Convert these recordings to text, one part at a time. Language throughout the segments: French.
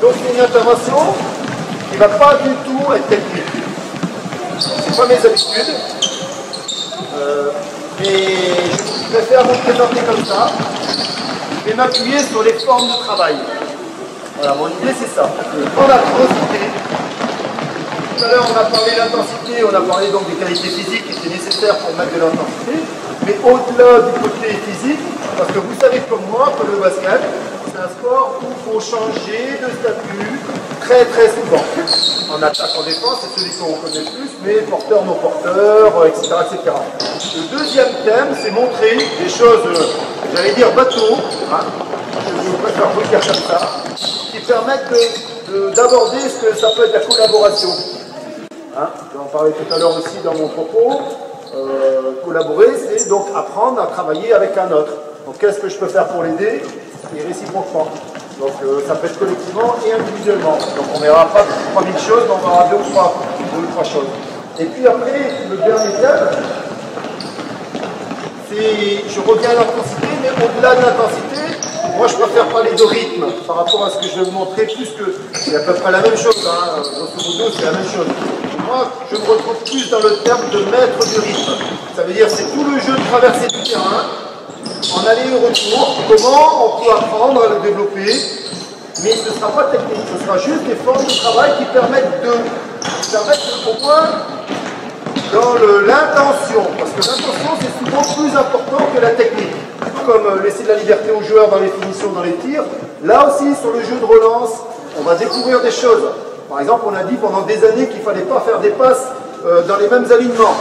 Donc c'est une intervention qui ne va pas du tout être technique. C'est pas mes habitudes. Mais je préfère vous présenter comme ça. Je vais m'appuyer sur les formes de travail. Voilà, mon idée c'est ça. En atrocité. Tout à l'heure on a parlé de l'intensité, on a parlé donc des qualités physiques qui étaient nécessaires pour mettre de l'intensité. Mais au-delà du côté physique, parce que vous savez comme moi que le basket, c'est un sport où il faut changer de statut très souvent. En attaque, en défense, c'est celui qu'on connaît le plus, mais porteur, non porteur, etc., etc. Le deuxième thème, c'est montrer des choses, j'allais dire bateau, hein, je préfère vous le dire comme ça, qui permettent d'aborder ce que ça peut être la collaboration. Hein, j'en parlais tout à l'heure aussi dans mon propos. Collaborer, c'est donc apprendre à travailler avec un autre. Donc qu'est-ce que je peux faire pour l'aider et réciproquement. Donc ça peut être collectivement et individuellement. Donc on ne verra pas 3000 choses, mais on verra deux ou trois choses. Et puis après, le dernier thème, c'est, je reviens à l'intensité, mais au-delà de l'intensité, moi je préfère parler de rythme par rapport à ce que je vais vous montrer, plus que c'est à peu près la même chose, hein, grosso modo c'est la même chose. Moi, je me retrouve plus dans le terme de maître du rythme. Ça veut dire c'est tout le jeu de traversée du terrain, en aller et retour, comment on peut apprendre à le développer, mais ce ne sera pas technique, ce sera juste des formes de travail qui permettent au moins dans l'intention, parce que l'intention c'est souvent plus important que la technique. Comme laisser de la liberté aux joueurs dans les finitions, dans les tirs, là aussi sur le jeu de relance, on va découvrir des choses. Par exemple, on a dit pendant des années qu'il ne fallait pas faire des passes dans les mêmes alignements.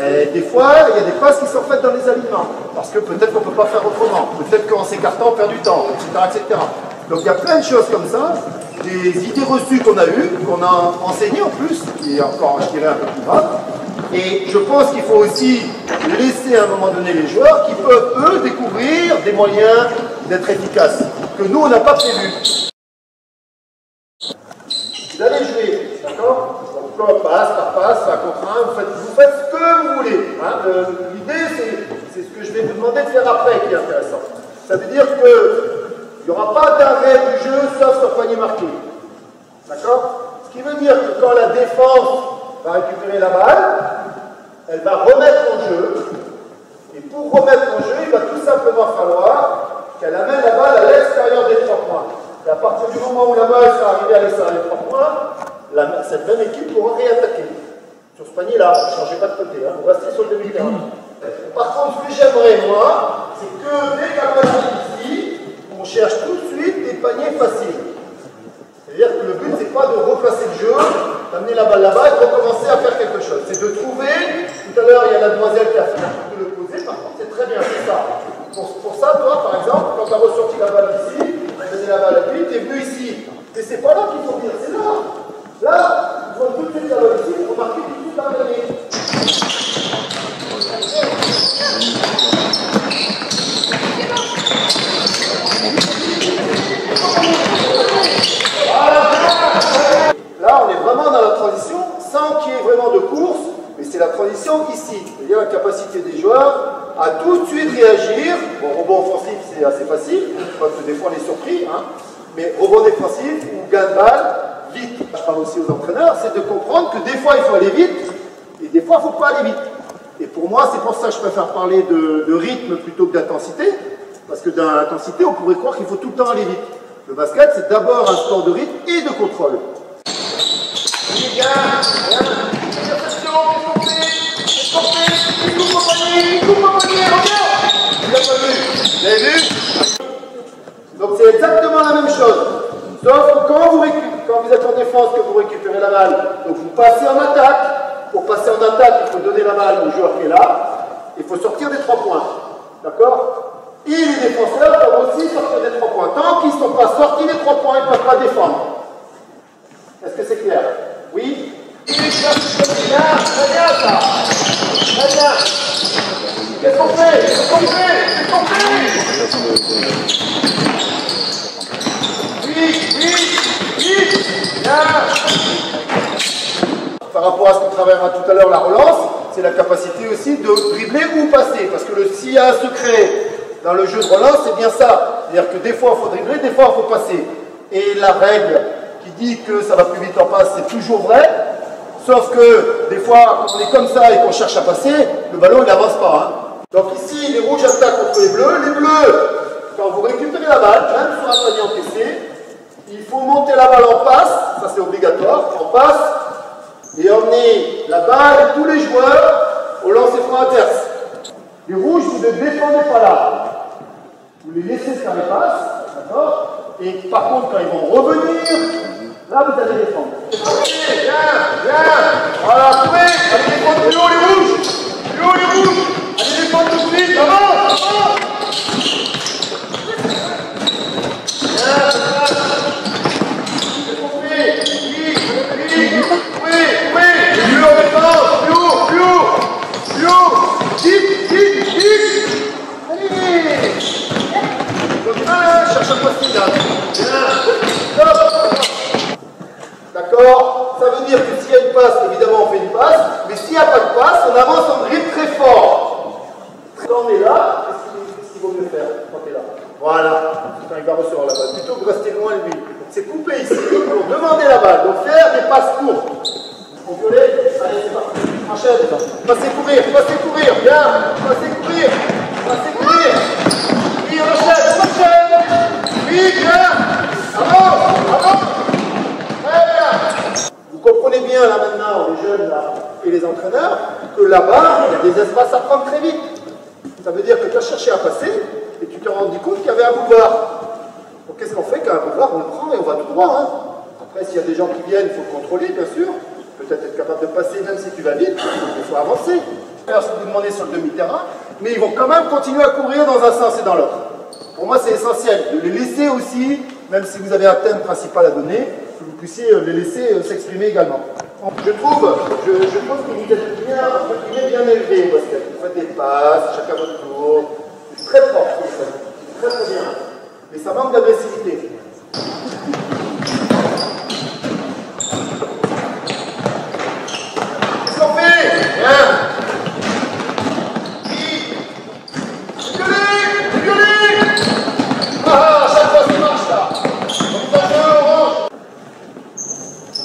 Et des fois, il y a des passes qui sont faites dans les alignements, parce que peut-être qu'on ne peut pas faire autrement, peut-être qu'en s'écartant, on perd du temps, etc., etc. Donc il y a plein de choses comme ça, des idées reçues qu'on a eues, qu'on a enseignées en plus, qui est encore, je dirais, un peu plus grave. Et je pense qu'il faut aussi laisser à un moment donné les joueurs qui peuvent, eux, découvrir des moyens d'être efficaces, que nous, on n'a pas prévu. Vous allez jouer, d'accord? Donc, passe par passe, à contre un, vous faites ce que vous voulez. Hein? L'idée, c'est ce que je vais vous demander de faire après qui est intéressant. Ça veut dire qu'il n'y aura pas d'arrêt du jeu sauf sur panier marqué. D'accord? Ce qui veut dire que quand la défense va récupérer la balle, elle va remettre en jeu. Et pour remettre en jeu, il va tout simplement falloir qu'elle amène la balle à l'extérieur des 3 points. Et à partir du moment où la balle sera arrivée à l'extérieur des 3 points, cette même équipe pourra réattaquer. Sur ce panier-là, ne changez pas de côté, hein, vous restez sur le demi-terrain. Par contre, ce que j'aimerais, moi, c'est que dès qu'un balle arrive ici, on cherche tout de suite des paniers faciles. C'est-à-dire que le but, c'est pas de replacer le jeu, d'amener la balle là-bas et de recommencer à faire quelque chose. C'est de trouver, tout à l'heure, il y a la demoiselle qui a fait un peu de le poser, par contre, c'est très bien, c'est ça. Pour ça, toi, par exemple, quand tu as ressorti la balle ici, tu as donné la balle à lui, tu es venu ici. Mais c'est pas là qu'il faut venir, c'est là. Là, tu vois tout de suite la balle ici, pour marquer tout de suite la balle. Là, on est vraiment dans la transition, sans qu'il y ait vraiment de course, mais c'est la transition ici. C'est-à-dire la capacité des joueurs à tout de suite réagir. Bon, rebond offensif, c'est assez facile, parce que des fois on est surpris, hein, mais rebond défensif ou gain de balle, vite. Je parle aussi aux entraîneurs, c'est de comprendre que des fois il faut aller vite, et des fois il ne faut pas aller vite. Et pour moi, c'est pour ça que je préfère parler de rythme plutôt que d'intensité, parce que dans l'intensité, on pourrait croire qu'il faut tout le temps aller vite. Le basket, c'est d'abord un sport de rythme et de contrôle. Bien, bien. Attention, il coupe au panier, regarde. Il l'a pas vu. Vous l'avez vu? Donc c'est exactement la même chose. Sauf que quand vous êtes en défense, que vous récupérez la balle, donc vous passez en attaque. Pour passer en attaque, il faut donner la balle au joueur qui est là. Il faut sortir des 3 points. D'accord? Et les défenseurs doivent aussi sortir des 3 points. Tant qu'ils ne sont pas sortis des 3 points, ils ne peuvent pas défendre. Est-ce que c'est clair? Oui? Bien, très bien ça. Très bien. Qu'est-ce qu'on fait? Qu'est-ce qu'on fait? Qu'est-ce qu'on fait? Oui. Bien. Par rapport à ce qu'on travaillera tout à l'heure, la relance, c'est la capacité aussi de dribbler ou passer. Parce que s'il y a un secret dans le jeu de relance, c'est bien ça. C'est-à-dire que des fois, il faut dribbler, des fois, il faut passer. Et la règle qui dit que ça va plus vite en passe, c'est toujours vrai. Sauf que des fois, quand on est comme ça et qu'on cherche à passer, le ballon il n'avance pas. Hein. Donc ici, les rouges attaquent contre les bleus. Les bleus, quand vous récupérez la balle, même sur un panier encaissé, il faut monter la balle en passe, ça c'est obligatoire, en passe, et emmener la balle et tous les joueurs au lancer franc adverse. Les rouges, vous ne défendez pas là. Vous les laissez faire les passes, d'accord? Et par contre, quand ils vont revenir, là vous allez défendre. Viens. Voilà, courez. Allez défendre plus haut les rouges. Plus haut les rouges. Allez défendre tout de suite. Avance. D'accord? Ça veut dire que s'il y a une passe, évidemment on fait une passe, mais s'il n'y a pas de passe, on avance en dribble très fort. Quand on est là, qu'est-ce qu'il vaut mieux faire quand tu es là? Voilà, quand il va recevoir la balle, plutôt que de rester loin de lui. C'est couper ici pour demander la balle, donc faire des passes courtes. Au violet, allez c'est parti, enchaîne. Passez courir, bien, passez courir. Oui, on enchaîne. Oui, bien, avance. Très bien. Vous comprenez bien là maintenant, les jeunes là, et les entraîneurs, que là-bas, il y a des espaces à prendre très vite. Ça veut dire que tu as cherché à passer et tu t'es rendu compte qu'il y avait un boulevard. Donc qu'est-ce qu'on fait qu'un boulevard, on le prend et on va tout droit. Hein. Après, s'il y a des gens qui viennent, il faut le contrôler, bien sûr. Peut-être être capable de passer, même si tu vas vite, il faut avancer. Alors, si vous demandez sur le demi-terrain, mais ils vont quand même continuer à courir dans un sens et dans l'autre. Pour moi, c'est essentiel de les laisser aussi, même si vous avez un thème principal à donner, que vous puissiez les laisser s'exprimer également. Je trouve que vous êtes bien élevés au basket. Vous faites des passes, chacun votre tour. C'est très fort, c'est très bien. Mais ça manque d'agressivité. Qu'est-ce qu'on fait? Bien.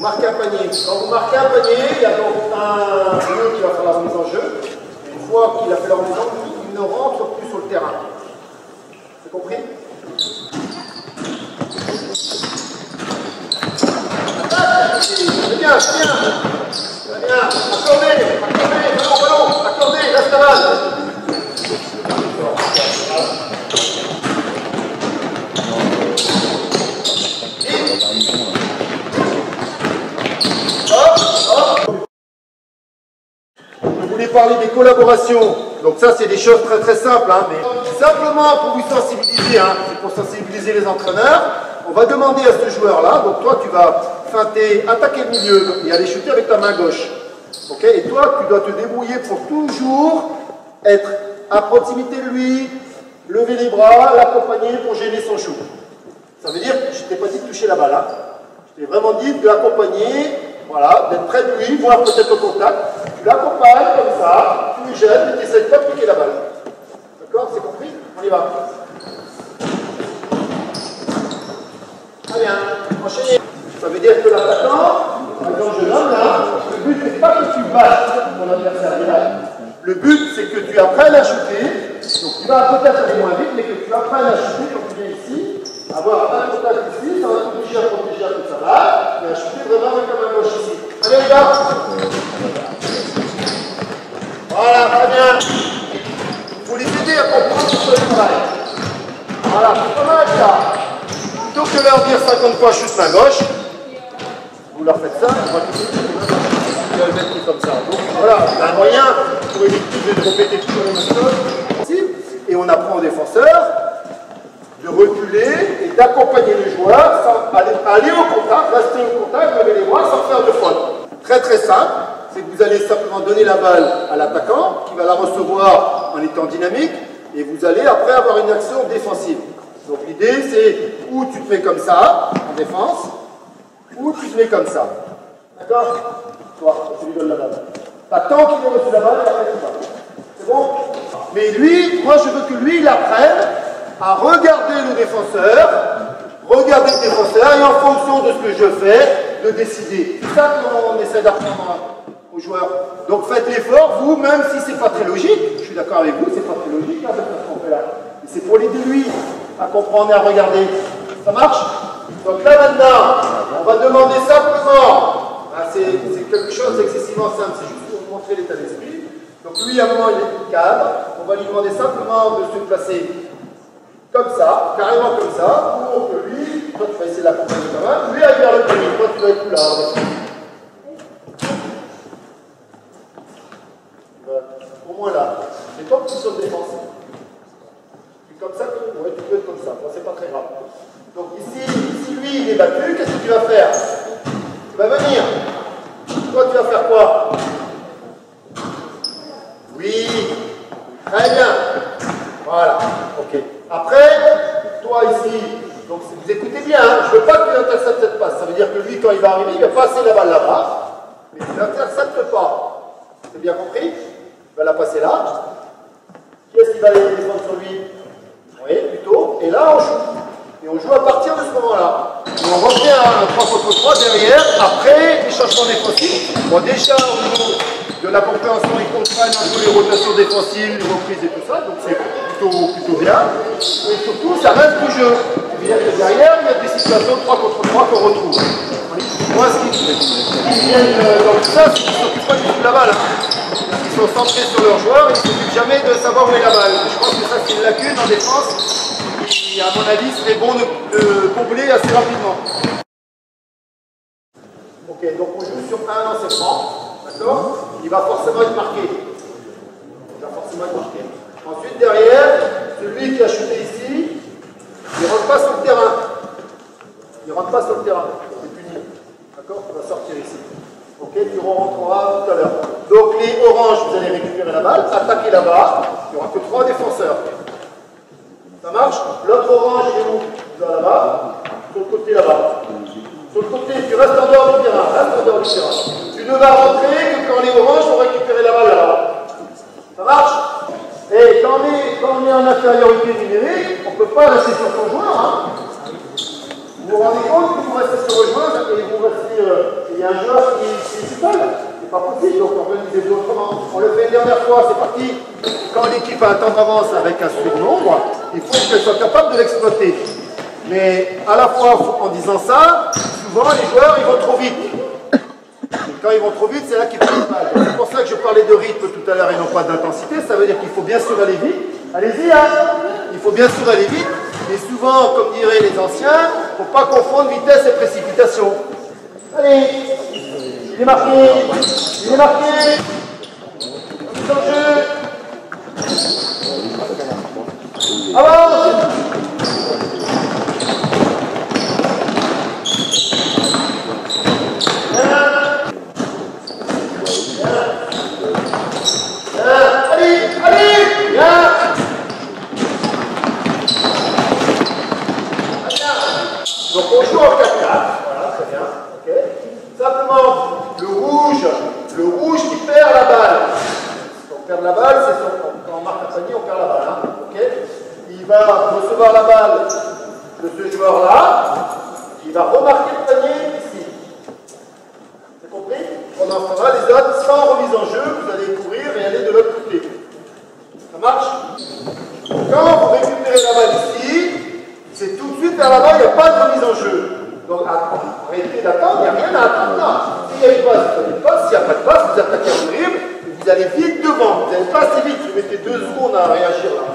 Marquez un panier. Quand vous marquez un panier, il y a donc un bleu qui va faire la remise en jeu. Et une fois qu'il a fait la remise en jeu, il ne rentre plus sur le terrain. C'est compris? C'est bien. Très bien. Accordez. Ballon. Accordez. Reste la balle. Je voulais parler des collaborations. Donc ça, c'est des choses très très simples. Hein, mais simplement pour vous sensibiliser, hein, c'est pour sensibiliser les entraîneurs. On va demander à ce joueur-là, donc toi tu vas feinter, attaquer le milieu et aller shooter avec ta main gauche. Okay? Et toi, tu dois te débrouiller pour toujours être à proximité de lui, lever les bras, l'accompagner pour gêner son shoot. Ça veut dire, je ne t'ai pas dit de toucher la balle. Hein. Je t'ai vraiment dit de l'accompagner, voilà, d'être près de lui, voire peut-être au contact. Tu l'accompagnes comme ça, tu le gênes, et tu n'essaies pas de piquer la balle. D'accord? C'est compris? On y va. Très bien. Enchaînez. Ça veut dire que l'attaquant, quand je nomme là, le but n'est pas que tu battes ton adversaire direct. Le but, c'est que tu apprennes à shooter. Donc tu vas peut-être aller moins vite, mais que tu apprennes à shooter quand tu viens ici. Avoir un contact ici, ça va protéger à toute sa balle, et à shooter vraiment avec la main gauche ici. Allez les gars. Voilà, très bien. Il faut les aider à comprendre ce travail. Voilà, c'est pas mal ça. Plutôt que de leur dire 50 fois shoot main gauche, vous leur faites ça, on va tout le mettre comme ça. Donc voilà, c'est un moyen pour éviter de répéter toujours les mêmes choses. Et on apprend aux défenseurs de reculer et d'accompagner les joueurs sans aller au contact, rester au contact, lever les bras sans faire de faute. Très très simple, c'est que vous allez simplement donner la balle à l'attaquant qui va la recevoir en étant dynamique et vous allez après avoir une action défensive. Donc l'idée c'est ou tu te mets comme ça en défense ou tu te mets comme ça. D'accord? Toi, tu lui donnes la balle. T'attends qu'il ait reçu la balle et après tu vas. C'est bon? Mais lui, moi je veux que lui il apprenne à regarder le défenseur regardez le défenseur et en fonction de ce que je fais, de décider. C'est ça qu'on essaie d'apprendre aux joueurs. Donc faites l'effort, vous, même si c'est pas très logique, je suis d'accord avec vous, c'est pas très logique là, de faire ce qu'on fait là. Mais c'est pour l'aider lui à comprendre et à regarder. Ça marche? Donc là maintenant, on va demander simplement, c'est quelque chose d'excessivement simple, c'est juste pour vous montrer l'état d'esprit. Donc lui, à un moment, il est tout cadre, on va lui demander simplement de se placer comme ça, carrément comme ça, pour que lui, toi tu vas essayer de l'accompagner quand même, lui aille vers le premier, toi tu vas être plus là. Au moins là. Et toi tu sautes défensif. C'est comme ça que ouais, tu peux être comme ça, bon, c'est pas très grave. Donc ici, si lui il est battu, qu'est-ce que tu vas faire? Tu vas venir. Toi tu vas faire quoi? Oui, très bien. Voilà, ok. Après, toi ici, donc vous écoutez bien, hein, je ne veux pas que tu interceptes cette passe. Ça veut dire que lui, quand il va arriver, il va passer la balle là-bas, mais tu n'interceptes pas. C'est bien compris? Il va la passer là. Qui est-ce qui va aller défendre sur lui? Oui, plutôt. Et là, on joue. Et on joue à partir de ce moment-là. Et on revient à un 3 contre 3 derrière, après les changements défensifs. Bon, déjà, au niveau de la compréhension, ils comprennent un peu les rotations défensives, les reprises et tout ça, donc c'est plutôt bien. Et surtout, ça reste du jeu. C'est-à-dire que derrière, il y a des situations 3 contre 3 qu'on retrouve. Moi, ce qui viennent dans tout ça, c'est qu'ils ne s'occupent pas du tout de la balle. Ils sont centrés sur leurs joueurs et ils ne s'occupent jamais de savoir où est la balle. Je pense que ça, c'est une lacune en défense qui, à mon avis, serait bon de combler assez rapidement. Ok, donc on joue sur un lancement, d'accord? Il va forcément être marqué. Ensuite, derrière, celui qui a chuté ici, il ne rentre pas sur le terrain. Il ne rentre pas sur le terrain. C'est puni. D'accord? Il va sortir ici. Ok, tu rentreras tout à l'heure. Donc les oranges, vous allez récupérer la balle, attaquer là-bas. Il n'y aura que 3 défenseurs. Ça marche? L'autre orange, il est où? Il va là-bas. Sur le côté là-bas. Sur le côté, tu restes en dehors du terrain. Reste en dehors du terrain. Tu ne vas rentrer que quand les oranges vont récupérer la balle là-bas. Ça marche? Et quand on est en infériorité numérique, on ne peut pas rester sur son joueur. Hein. Vous vous rendez compte que vous restez sur le joueur et vous restez. Il y a un joueur qui est seul. C'est pas possible, donc organisez-vous autrement. On le fait une dernière fois, c'est parti. Quand l'équipe a un temps d'avance avec un surnombre, il faut qu'elle soit capable de l'exploiter. Mais à la fois, en disant ça, souvent les joueurs ils vont trop vite. Et quand ils vont trop vite, c'est là qu'ils prennent mal. C'est pour ça que je parlais de rythme tout à l'heure et non pas d'intensité. Ça veut dire qu'il faut bien sûr aller vite. Allez-y, hein. Il faut bien sûr aller vite. Mais souvent, comme diraient les anciens, il ne faut pas confondre vitesse et précipitation. Allez, il est marqué. Il est marqué. Mise en jeu. Avance. Donc on joue en 4-4, voilà, très bien, ok. Simplement, le rouge qui perd la balle. Quand on perd la balle, c'est quand on marque un panier, on perd la balle, hein, ok. Il va recevoir la balle de ce joueur-là, il va remarquer le panier ici. C'est compris? Pendant ce temps-là, les autres, sans remise en jeu, vous allez courir et aller de l'autre côté. Ça marche? Quand vous récupérez la balle ici, c'est tout de suite vers là-bas, il n'y a pas de remise en jeu. Donc arrêtez d'attendre, il n'y a rien à attendre là. S'il y a une passe, vous faites une passe, s'il n'y a pas de passe, vous attaquez un dribble, et vous allez vite devant. Vous n'allez pas assez vite, vous mettez 2 secondes à réagir là.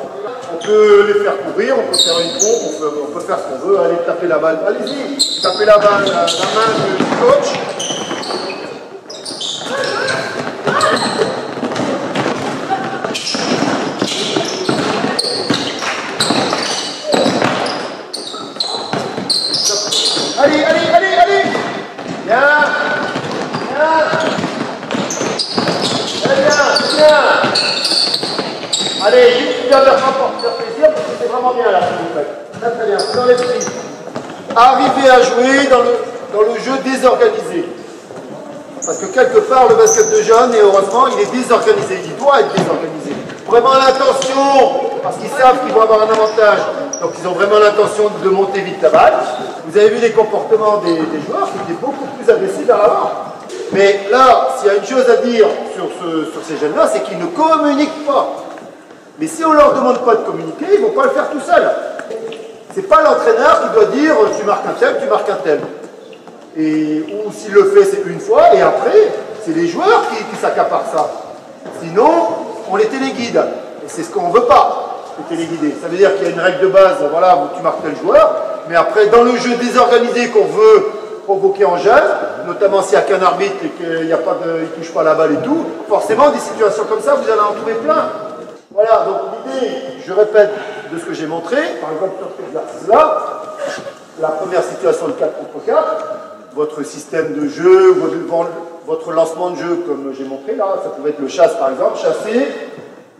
On peut les faire courir, on peut faire une pompe, on peut faire ce qu'on veut, allez taper la balle. Allez-y, tapez la balle, la main du coach. Allez, allez, allez, allez. Bien. Bien. Très bien, très bien. Allez, juste bien faire plaisir parce que c'est vraiment bien là. Très très bien, dans l'esprit. Arrivez à jouer dans le jeu désorganisé. Parce que quelque part, le basket de jeunes, et heureusement, il est désorganisé. Il doit être désorganisé. Vraiment l'intention, parce qu'ils savent qu'ils vont avoir un avantage. Donc ils ont vraiment l'intention de monter vite la balle. Vous avez vu les comportements des joueurs qui étaient beaucoup plus agressifs vers l'avant. Mais là, s'il y a une chose à dire sur ces jeunes-là, c'est qu'ils ne communiquent pas. Mais si on ne leur demande pas de communiquer, ils ne vont pas le faire tout seuls. Ce n'est pas l'entraîneur qui doit dire tu marques un tel, tu marques un tel. Ou s'il le fait, c'est une fois, et après, c'est les joueurs qui s'accaparent ça. Sinon, on les téléguide. Et c'est ce qu'on ne veut pas, les téléguider. Ça veut dire qu'il y a une règle de base, voilà, où tu marques tel joueur, mais après, dans le jeu désorganisé qu'on veut provoquer en jeu, notamment s'il n'y a qu'un arbitre et qu'il ne touche pas la balle et tout, forcément, des situations comme ça, vous allez en trouver plein. Voilà, donc l'idée, je répète, de ce que j'ai montré, par exemple sur cet exercice-là, la première situation de 4 contre 4, votre système de jeu, votre lancement de jeu, comme j'ai montré là, ça pouvait être le chasse par exemple, chasser,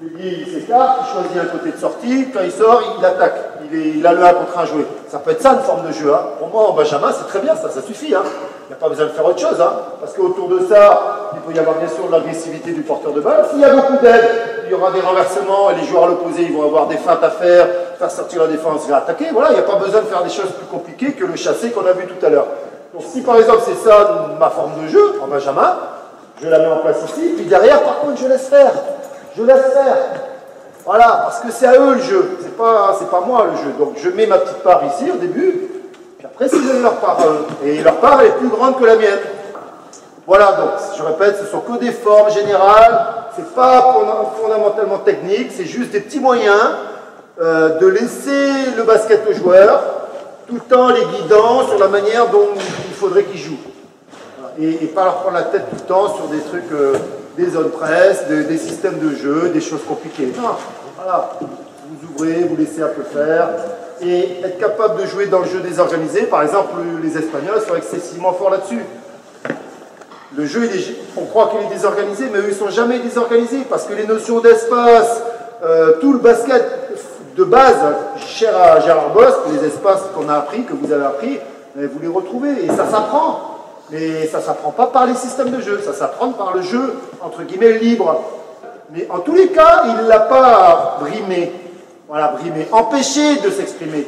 il s'écarte, il choisit un côté de sortie, quand il sort, il attaque, il a le 1 contre 1 joué. Ça peut être ça une forme de jeu. Hein. Pour moi, en Benjamin, c'est très bien, ça suffit. Hein. Il n'y a pas besoin de faire autre chose, hein, parce qu'autour de ça, il peut y avoir bien sûr de l'agressivité du porteur de balle. S'il y a beaucoup d'aide, il y aura des renversements, et les joueurs à l'opposé, ils vont avoir des feintes à faire sortir la défense, et attaquer. Voilà, il n'y a pas besoin de faire des choses plus compliquées que le chasser qu'on a vu tout à l'heure. Donc si par exemple c'est ça ma forme de jeu, en Benjamin, je la mets en place ici, puis derrière par contre je laisse faire. Je laisse faire. Voilà, parce que c'est à eux le jeu, c'est pas moi le jeu. Donc je mets ma petite part ici au début, puis après c'est leur part à eux. Et leur part elle est plus grande que la mienne. Voilà, donc je répète, ce sont que des formes générales, c'est pas fondamentalement technique, c'est juste des petits moyens de laisser le basket aux joueurs, tout en les guidant sur la manière dont il faudrait qu'ils jouent. Voilà. Et pas leur prendre la tête tout le temps sur des trucs, des zones presse, des systèmes de jeu, des choses compliquées. Non, voilà, vous ouvrez, vous laissez un peu faire, et être capable de jouer dans le jeu désorganisé. Par exemple, les Espagnols sont excessivement forts là-dessus. Le jeu, on croit qu'il est désorganisé, mais eux, ils ne sont jamais désorganisés, parce que les notions d'espace, tout le basket de base, cher à Gérard Bosch, les espaces qu'on a appris, que vous avez appris, vous les retrouvez, et ça s'apprend. Mais ça ne s'apprend pas par les systèmes de jeu, ça s'apprend par le jeu, entre guillemets, libre. Mais en tous les cas, il ne l'a pas brimé, voilà, brimé, empêché de s'exprimer.